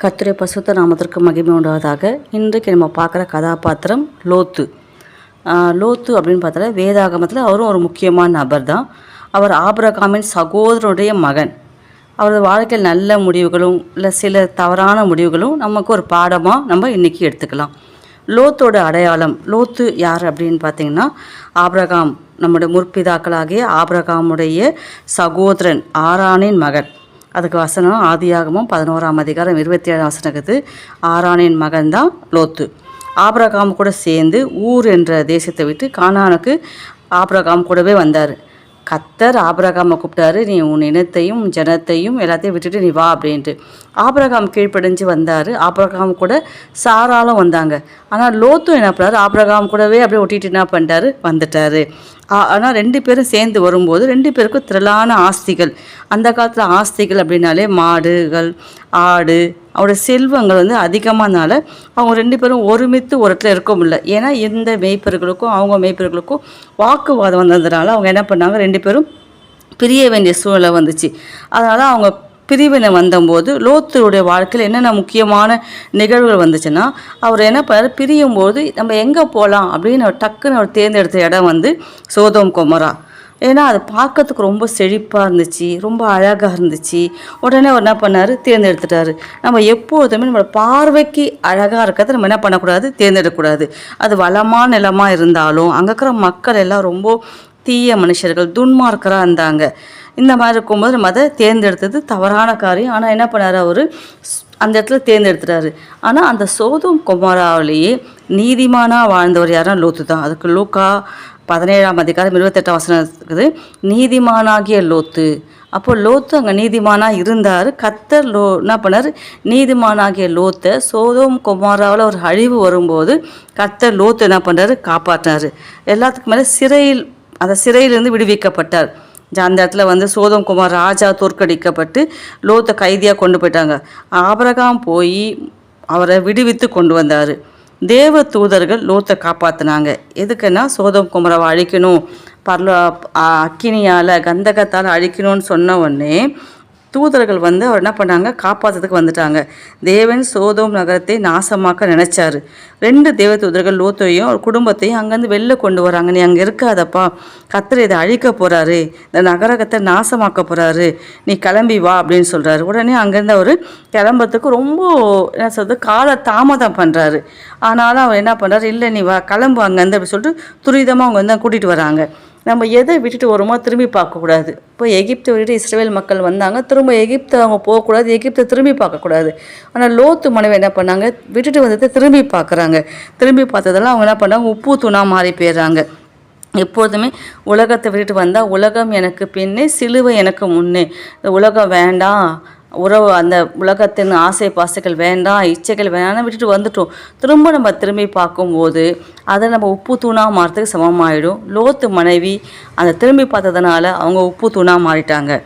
கர்த்தருடைய பரிசுத்த நாமத்திற்கு மகிமை உண்டாவதாக. இன்றைக்கு நம்ம பார்க்குற கதாபாத்திரம் லோத்து. லோத்து அப்படின்னு பார்த்தா வேதாகமத்தில் அவரும் ஒரு முக்கியமான நபர் தான். அவர் ஆபிரகாமின் சகோதரனுடைய மகன். அவரது வாழ்க்கையில் நல்ல முடிவுகளும் இல்லை சில தவறான முடிவுகளும் நமக்கு ஒரு பாடமாக நம்ம இன்றைக்கி எடுத்துக்கலாம். லோத்தோட அடையாளம், லோத்து யார் அப்படின்னு பார்த்திங்கன்னா, ஆபிரகாம் நம்முடைய முற்பிதாக்களாகிய ஆபிரகாமுடைய சகோதரன் ஆரானின் மகன். அதுக்கு வசனம் ஆதியாகமம் 11ஆம் அதிகாரம் 27ஆம் வசனத்துக்கு ஆரானின் மகன் தான் லோத்து. ஆபிரகாம் கூட சேர்ந்து ஊர் என்ற தேசத்தை விட்டு கானானுக்கு ஆபிரகாம் கூடவே வந்தார். கர்த்தர் ஆபிரகாமை கூப்பிட்டாரு, நீ உன் இனத்தையும் ஜனத்தையும் எல்லாத்தையும் விட்டுட்டு நீ வா அப்படின்ட்டு. ஆபிரகாம் கீழ்ப்படிஞ்சு வந்தார். ஆபிரகாம் கூட சாராலும் வந்தாங்க. ஆனால் லோத்தும் என்ன பண்ணார், ஆபிரகாம் கூடவே அப்படியே ஒட்டிட்டு என்ன பண்ணிட்டாரு, வந்துட்டார். ஆனால் 2 பேரும் சேர்ந்து வரும்போது 2 பேருக்கும் திரளான ஆஸ்திகள். அந்த காலத்தில் ஆஸ்திகள் அப்படின்னாலே மாடுகள், ஆடு, அவருடைய செல்வங்கள் அதிகமானால அவங்க 2 பேரும் ஒருமித்து ஒரு இடத்துல இருக்க முடியல. ஏன்னா இந்த மேய்ப்பர்களுக்கும் அவங்க மேய்ப்பர்களுக்கும் வாக்குவாதம் வந்ததுனால அவங்க என்ன பண்ணாங்க, 2 பேரும் பிரிய வேண்டிய சூழ்நிலை வந்துச்சு. அதனால் அவங்க பிரிவினை வந்தபோது லோத்துடைய வாழ்க்கையில் என்னென்ன முக்கியமான நிகழ்வுகள் வந்துச்சுன்னா, அவர் என்ன பண்ணார், பிரியும் போது நம்ம எங்கே போகலாம் அப்படின்னு டக்குன்னு அவர் தேர்ந்தெடுத்த இடம் சோதோம் கொமோரா. ஏன்னா அது பார்க்கறதுக்கு ரொம்ப செழிப்பாக இருந்துச்சு, ரொம்ப அழகாக இருந்துச்சு. உடனே அவர் என்ன பண்ணார், தேர்ந்தெடுத்துட்டார். நம்ம எப்போதுமே நம்மளோட பார்வைக்கு அழகாக இருக்கிறத நம்ம என்ன பண்ணக்கூடாது, தேர்ந்தெடுக்கக்கூடாது. அது வளமான நிலமாக இருந்தாலும் அங்கே இருக்கிற மக்கள் எல்லாம் ரொம்ப தீய மனுஷர்கள், துன்மார்க்கராக இருந்தாங்க. இந்த மாதிரி இருக்கும்போது நம்ம அதை தேர்ந்தெடுத்தது தவறான காரியம். ஆனால் என்ன பண்ணார், அவர் அந்த இடத்துல தேர்ந்தெடுத்துட்டாரு. ஆனால் அந்த சோதோம் கொமோராவிலேயே நீதிமானாக வாழ்ந்தவர் யாருன்னா லோத்து தான். அதுக்கு லூக்கா 17ஆம் அதிகாரம் 28ஆம் வசனம் இருக்குது, நீதிமானாகிய லோத்து. அப்போது லோத்து அங்கே நீதிமானாக இருந்தார். கர்த்தர் என்ன பண்ணார், நீதிமானாகிய லோத்தை சோதோம் கொமோராவில் ஒரு அழிவு வரும்போது கர்த்தர் லோத்து என்ன பண்ணுறாரு, காப்பாற்றினார். எல்லாத்துக்கும் மேலே சிறையிலிருந்து விடுவிக்கப்பட்டார். அந்த இடத்துல சோதோம் கொமோரா ராஜா தோற்கடிக்கப்பட்டு லோத்தை கைதியாக கொண்டு போயிட்டாங்க. ஆபிரகாம் போய் அவரை விடுவித்து கொண்டு வந்தார். தேவ தூதர்கள் லோத்தை காப்பாற்றினாங்க. எதுக்குன்னா சோதோம் கொமோராவை அழிக்கணும், அக்கினியால் கந்தகத்தால் அழிக்கணும்னு சொன்ன உடனே தூதர்கள் அவர் என்ன பண்ணாங்க, காப்பாற்றுறதுக்கு வந்துட்டாங்க. தேவன் சோதோம் நகரத்தை நாசமாக்க நினச்சாரு. 2 தேவ தூதர்கள் லோத்தையும் ஒரு குடும்பத்தையும் அங்கேருந்து வெளில கொண்டு வராங்க. நீ அங்கே இருக்காதப்பா, கர்த்தர் இதை அழிக்க போகிறாரு, இந்த நகரத்தை நாசமாக்க போகிறாரு, நீ கிளம்பி வா அப்படின்னு சொல்கிறாரு. உடனே அங்கேருந்து அவர் கிளம்புறதுக்கு ரொம்ப என்ன சொல்கிறது, கால தாமதம் பண்ணுறாரு. ஆனாலும் அவர் என்ன பண்ணுறாரு, இல்லை நீ வா, கிளம்பு அங்கேருந்து அப்படி சொல்லிட்டு துரிதமாக அவங்க கூட்டிகிட்டு வராங்க. நம்ம எதை விட்டுட்டு வருமோ திரும்பி பார்க்கக்கூடாது. இப்போ எகிப்தை விட்டுட்டு இஸ்ரேல் மக்கள் வந்தாங்க, திரும்ப எகிப்தை அவங்க போகக்கூடாது, எகிப்தை திரும்பி பார்க்கக்கூடாது. ஆனால் லோத்து மனைவி என்ன பண்ணாங்க, விட்டுட்டு வந்ததை திரும்பி பார்க்குறாங்க. திரும்பி பார்த்ததெல்லாம் அவங்க என்ன பண்ணாங்க, உப்பு தூணாக மாறி போயிடுறாங்க. எப்போதுமே உலகத்தை விட்டுட்டு வந்தால் உலகம் எனக்கு பின்னே, சிலுவை எனக்கு முன்னே. உலகம் வேண்டாம், உறவு அந்த உலகத்தின் ஆசை பாசைகள் வேண்டாம், இச்சைகள் வேண்டாம்னு விட்டுட்டு வந்துட்டோம். நம்ம திரும்பி பார்க்கும்போது அதை நம்ம உப்பு தூணாக மாறத்துக்கு சமமாயிடும். லோத்து மனைவி அந்த திரும்பி பார்த்ததுனால அவங்க உப்பு தூணாக மாறிட்டாங்க.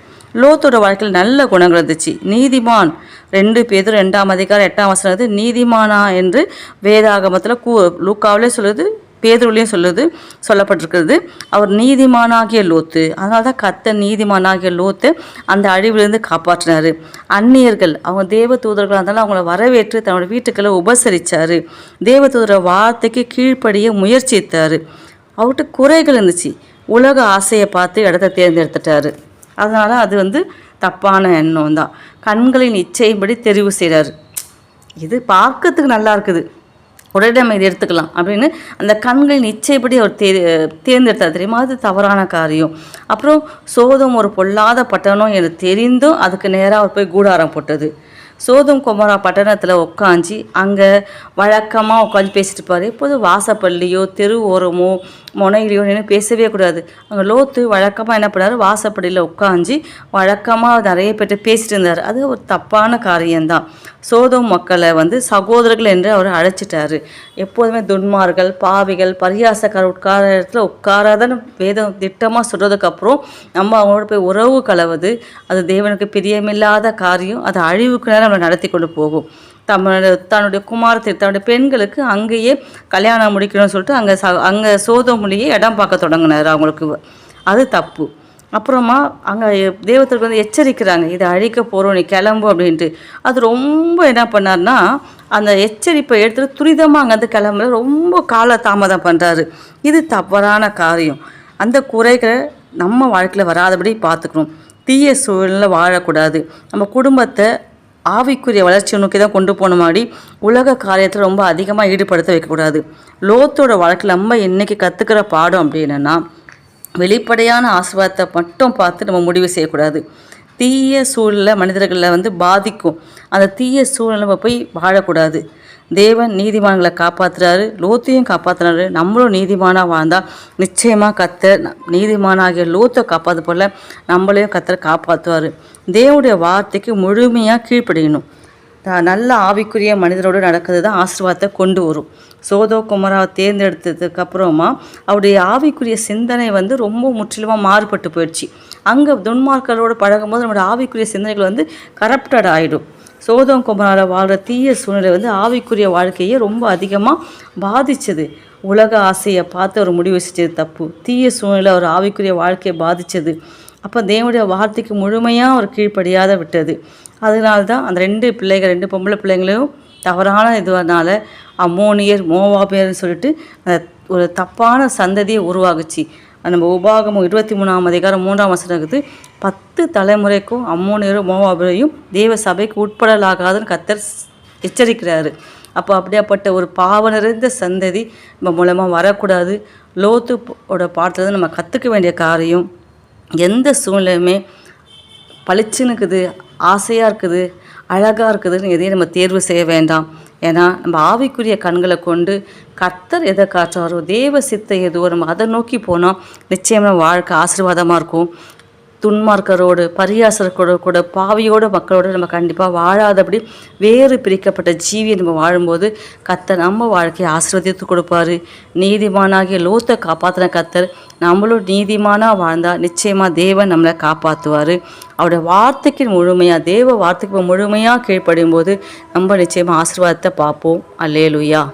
லோத்தோட வாழ்க்கையில் நல்ல குணங்கள் இருந்துச்சு. நீதிமான் 2 பேதுரு 2ஆம் அதிகாரம் 8ஆம் வசனம் நீதிமானா என்று வேதாகமத்தில் லூக்காவிலே சொல்லுது, பேதுருலையும் சொல்லப்பட்டிருக்கிறது. அவர் நீதிமானாகிய லோத்து. அதனால தான் கர்த்தர் நீதிமானாகிய லோத்து அந்த அழிவிலிருந்து காப்பாற்றினார். அந்நியர்கள் அவங்க தேவ தூதர்களாக இருந்தாலும் அவங்கள வரவேற்று தன்னோட வீட்டுக்களை உபசரித்தார். தேவ தூதர வார்த்தைக்கு கீழ்ப்படிய முயற்சித்தார். அவர்கிட்ட குறைகள் இருந்துச்சு, உலக ஆசையை பார்த்து இடத்த தேர்ந்தெடுத்துட்டார். அதனால் அது தப்பான எண்ணம் தான். கண்களின் இச்சையின்படி தெரிவு செய்கிறார். இது பார்க்கறதுக்கு நல்லா இருக்குது, உடனே நம்ம இதை எடுத்துக்கலாம் அப்படின்னு அந்த கண்களின் இச்சைப்படி அவர் தேர்ந்தெடுத்தார். தெரியுமா, அது தவறான காரியம். அப்புறம் சோதோம் ஒரு பொல்லாத பட்டணம் என்று தெரிந்தும் அதுக்கு நேராக அவர் போய் கூடாரம் போட்டது. சோதோம் கொமோரா பட்டணத்தில் உட்காந்து அங்கே வழக்கமாக உட்காந்து பேசிட்டு இருப்பார். இப்போது வாசப்பள்ளியோ தெரு ஓரமோ முனையிலையோ நின்று பேசவே கூடாது. அங்கே லோத்து வழக்கமாக என்ன பண்ணார், வாசப்படியில் உட்காந்து வழக்கமாக நிறைய பேர்கிட்ட பேசிட்டு இருந்தார். அது ஒரு தப்பான காரியம்தான். சோதோம் மக்களை சகோதரர்கள் என்று அவர் அழைச்சிட்டாரு. எப்போதுமே துன்மார்கள், பாவிகள், பரியாசக்கார உட்கார இடத்துல உட்காராதன்னு வேதம் திட்டமாக சொல்கிறதுக்கப்புறம் நம்ம அவங்களோட போய் உறவு கலவது அது தேவனுக்கு பிரியமில்லாத காரியம். அது அழிவுக்கு நேரம் நம்மளை நடத்தி கொண்டு போகும். தன்னுடைய குமாரத்தை தன்னுடைய பெண்களுக்கு அங்கேயே கல்யாணம் முடிக்கணும்னு சொல்லிட்டு அங்கே சோதோமிலேயே இடம் பார்க்க தொடங்கினார் அவங்களுக்கு. அது தப்பு. அப்புறமா அங்கே தேவதூதர்கள் வந்து எச்சரிக்கிறாங்க, இதை அழிக்க போகிறோம், நீ கிளம்பு அப்படின்ட்டு. அது ரொம்ப என்ன பண்ணார்னா, அந்த எச்சரிப்பை எடுத்துகிட்டு துரிதமாக அங்கேருந்து கிளம்புற ரொம்ப கால தாமதம் பண்ணுறாரு. இது தவறான காரியம். அந்த குறைகளை நம்ம வாழ்க்கையில் வராதபடி பார்த்துக்கணும். தீய சூழலில் வாழக்கூடாது. நம்ம குடும்பத்தை ஆவிக்குரிய வளர்ச்சியை நோக்கி தான் கொண்டு போன மாதிரி உலக காரியத்தில் ரொம்ப அதிகமாக ஈடுபடுத்த வைக்கக்கூடாது. லோத்தோட வாழ்க்கையில் நம்ம இன்றைக்கி கற்றுக்கிற பாடம் அப்படின்னா, வெளிப்படையான ஆசீர்வாதத்தை மட்டும் பார்த்து நம்ம முடிவு செய்யக்கூடாது. தீய சூழலை மனிதர்களில் வந்து பாதிக்கும். அந்த தீய சூழலை நம்ம போய் வாழக்கூடாது. தேவன் நீதிமான்களை காப்பாற்றுறாரு, லோத்தையும் காப்பாற்றுறாரு. நம்மளும் நீதிமானாக வாழ்ந்தால் நிச்சயமாக கர்த்தர் நீதிமானாகிய லோத்தை காப்பாற்று போல் நம்மளையும் கர்த்தர் காப்பாற்றுவார். தேவனுடைய வார்த்தைக்கு முழுமையாக கீழ்ப்படியணும். நல்ல ஆவிக்குரிய மனிதரோடு நடக்கிறது தான் ஆசீர்வாதத்தை கொண்டு வரும். சோதோ குமராவை தேர்ந்தெடுத்ததுக்கு அப்புறமா அவருடைய ஆவிக்குரிய சிந்தனை வந்து ரொம்ப முற்றிலுமாக மாறுபட்டு போயிடுச்சு. அங்கே துன்மார்க்கரோடு பழகும்போது நம்மளோட ஆவிக்குரிய சிந்தனைகள் வந்து கரப்டட் ஆகிடும். சோதோம் குமராவில் வாழ்கிற தீய சூழ்நிலை வந்து ஆவிக்குரிய வாழ்க்கையை ரொம்ப அதிகமாக பாதித்தது. உலக ஆசையை பார்த்து அவர் முடிவு செஞ்சது தப்பு. தீய சூழ்நிலை அவர் ஆவிக்குரிய வாழ்க்கையை பாதித்தது. அப்போ தேவனுடைய வார்த்தைக்கு முழுமையாக அவர் கீழ்ப்படியாத விட்டது. அதனால தான் அந்த 2 பொம்பளை பிள்ளைங்களையும் தவறான இதுவனால அம்மோனியர் மோவாபியர்னு சொல்லிட்டு ஒரு தப்பான சந்ததியை உருவாகுச்சு. நம்ம உபாகமம் 23ஆம் அதிகாரம் 3ஆம் வசனம் இருக்குது, 10 தலைமுறைக்கும் அம்மோனியரும் மோவாபியரையும் தேவ சபைக்கு உட்படலாகாதுன்னு கர்த்தர் எச்சரிக்கிறாரு. அப்போ அப்படியாப்பட்ட ஒரு பாவ நிறைந்த சந்ததி நம்ம மூலமாக வரக்கூடாது. லோத்தோட பாட்டில் நம்ம கற்றுக்க வேண்டிய காரியம், எந்த சூழ்நிலையுமே பளிச்சுன்னு இருக்குது, ஆசையாக இருக்குது, அழகாக இருக்குதுன்னு எதையும் நம்ம தேர்வு செய்ய வேண்டாம். ஏன்னா நம்ம ஆவிக்குரிய கண்களை கொண்டு கர்த்தர் எதை காட்டுறாரோ, தேவ சித்தை எதுவோ நம்ம அதை நோக்கி போனால் நிச்சயம் நம்ம வாழ்க்கை ஆசீர்வாதமாக இருக்கும். துன்மார்க்கரோடு பரியாசரோடு கூட பாவியோட மக்களோடு நம்ம கண்டிப்பாக வாழாதபடி வேறு பிரிக்கப்பட்ட ஜீவியை நம்ம வாழும்போது கர்த்தர் நம்ம வாழ்க்கையை ஆசீர்வதித்து கொடுப்பாரு. நீதிமானாகிய லோத்தை காப்பாற்றின கர்த்தர் நம்மளும் நீதிமானாக வாழ்ந்தால் நிச்சயமாக தேவன் நம்மளை காப்பாற்றுவார். அவருடைய வார்த்தைக்கு முழுமையாக, தேவ வார்த்தைக்கு முழுமையாக கீழ்ப்படியும் போது நம்ம நிச்சயமாக ஆசீர்வாதத்தை பார்ப்போம். அல்லேலூயா.